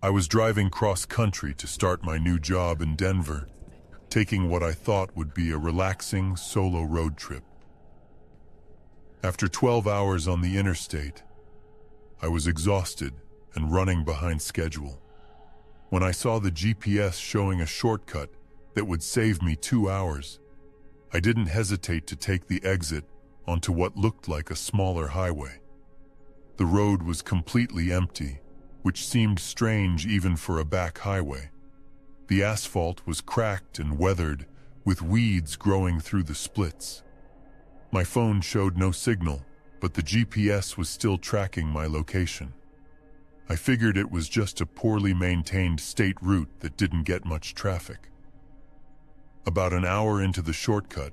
I was driving cross-country to start my new job in Denver, taking what I thought would be a relaxing solo road trip. After 12 hours on the interstate, I was exhausted and running behind schedule. When I saw the GPS showing a shortcut that would save me 2 hours, I didn't hesitate to take the exit onto what looked like a smaller highway. The road was completely empty, which seemed strange even for a back highway. The asphalt was cracked and weathered, with weeds growing through the splits. My phone showed no signal, but the GPS was still tracking my location. I figured it was just a poorly maintained state route that didn't get much traffic. About an hour into the shortcut,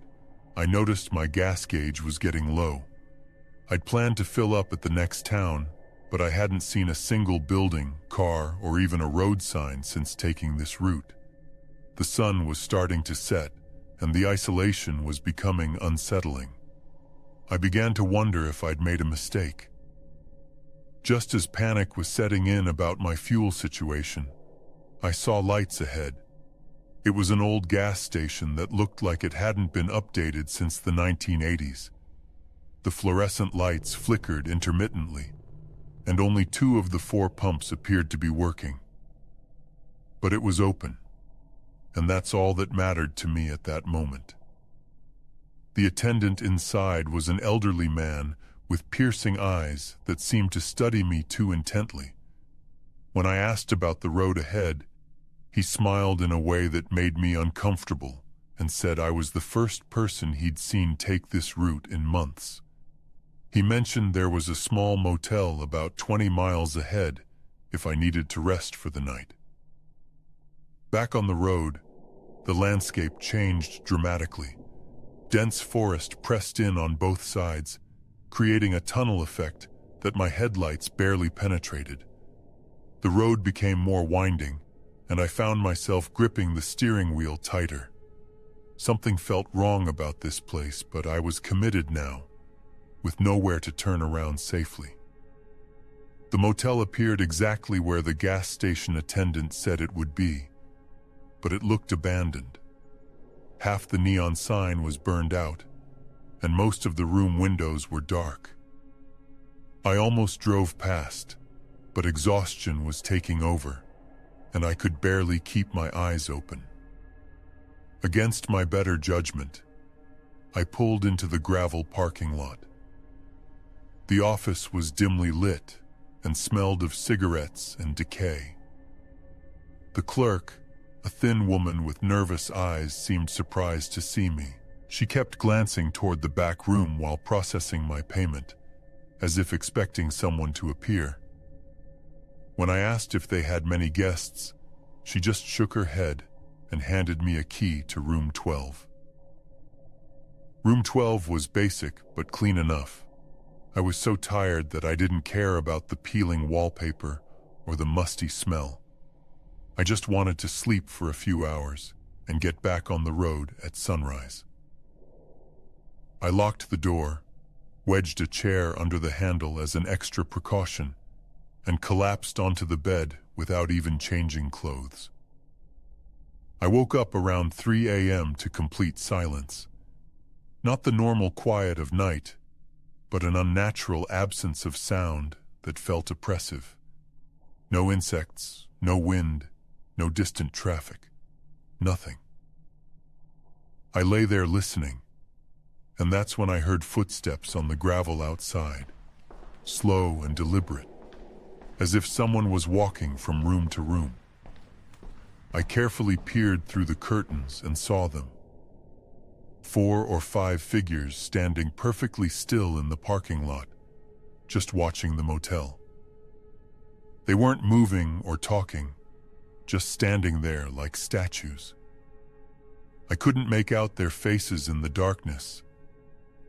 I noticed my gas gauge was getting low. I'd planned to fill up at the next town, but I hadn't seen a single building, car, or even a road sign since taking this route. The sun was starting to set, and the isolation was becoming unsettling. I began to wonder if I'd made a mistake. Just as panic was setting in about my fuel situation, I saw lights ahead. It was an old gas station that looked like it hadn't been updated since the 1980s. The fluorescent lights flickered intermittently, and only 2 of the 4 pumps appeared to be working. But it was open, and that's all that mattered to me at that moment. The attendant inside was an elderly man with piercing eyes that seemed to study me too intently. When I asked about the road ahead, he smiled in a way that made me uncomfortable and said I was the first person he'd seen take this route in months. He mentioned there was a small motel about 20 miles ahead if I needed to rest for the night. Back on the road, the landscape changed dramatically. Dense forest pressed in on both sides, creating a tunnel effect that my headlights barely penetrated. The road became more winding, and I found myself gripping the steering wheel tighter. Something felt wrong about this place, but I was committed now, with nowhere to turn around safely. The motel appeared exactly where the gas station attendant said it would be, but it looked abandoned. Half the neon sign was burned out, and most of the room windows were dark. I almost drove past, but exhaustion was taking over, and I could barely keep my eyes open. Against my better judgment, I pulled into the gravel parking lot. The office was dimly lit and smelled of cigarettes and decay. The clerk, a thin woman with nervous eyes, seemed surprised to see me. She kept glancing toward the back room while processing my payment, as if expecting someone to appear. When I asked if they had many guests, she just shook her head and handed me a key to room 12. Room 12 was basic but clean enough. I was so tired that I didn't care about the peeling wallpaper or the musty smell. I just wanted to sleep for a few hours and get back on the road at sunrise. I locked the door, wedged a chair under the handle as an extra precaution, and collapsed onto the bed without even changing clothes. I woke up around 3 a.m. to complete silence. Not the normal quiet of night, but an unnatural absence of sound that felt oppressive. No insects, no wind, no distant traffic. Nothing. I lay there listening, and that's when I heard footsteps on the gravel outside, slow and deliberate, as if someone was walking from room to room. I carefully peered through the curtains and saw them. 4 or 5 figures standing perfectly still in the parking lot, just watching the motel. They weren't moving or talking, just standing there like statues. I couldn't make out their faces in the darkness,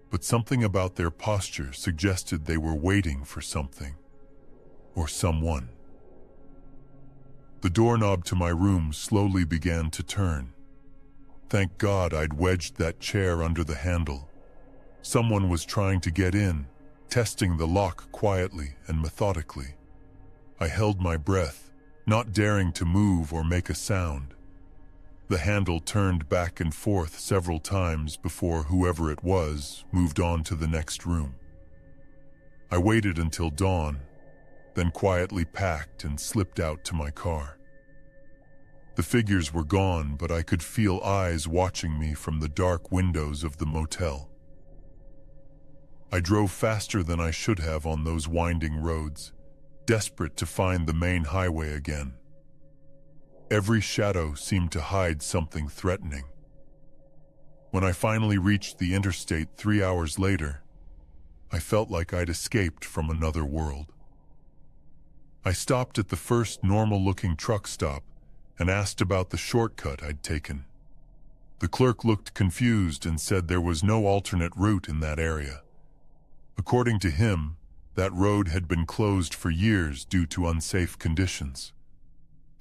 but something about their posture suggested they were waiting for something or someone. The doorknob to my room slowly began to turn. Thank God I'd wedged that chair under the handle. Someone was trying to get in, testing the lock quietly and methodically. I held my breath, not daring to move or make a sound. The handle turned back and forth several times before whoever it was moved on to the next room. I waited until dawn, then quietly packed and slipped out to my car. The figures were gone, but I could feel eyes watching me from the dark windows of the motel. I drove faster than I should have on those winding roads, desperate to find the main highway again. Every shadow seemed to hide something threatening. When I finally reached the interstate 3 hours later, I felt like I'd escaped from another world. I stopped at the first normal-looking truck stop and asked about the shortcut I'd taken. The clerk looked confused and said there was no alternate route in that area. According to him, that road had been closed for years due to unsafe conditions.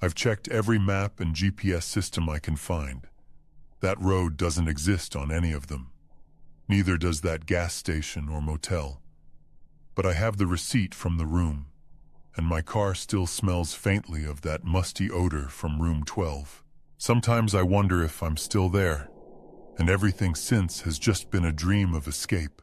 I've checked every map and GPS system I can find. That road doesn't exist on any of them. Neither does that gas station or motel. But I have the receipt from the room, and my car still smells faintly of that musty odor from room 12. Sometimes I wonder if I'm still there, and everything since has just been a dream of escape.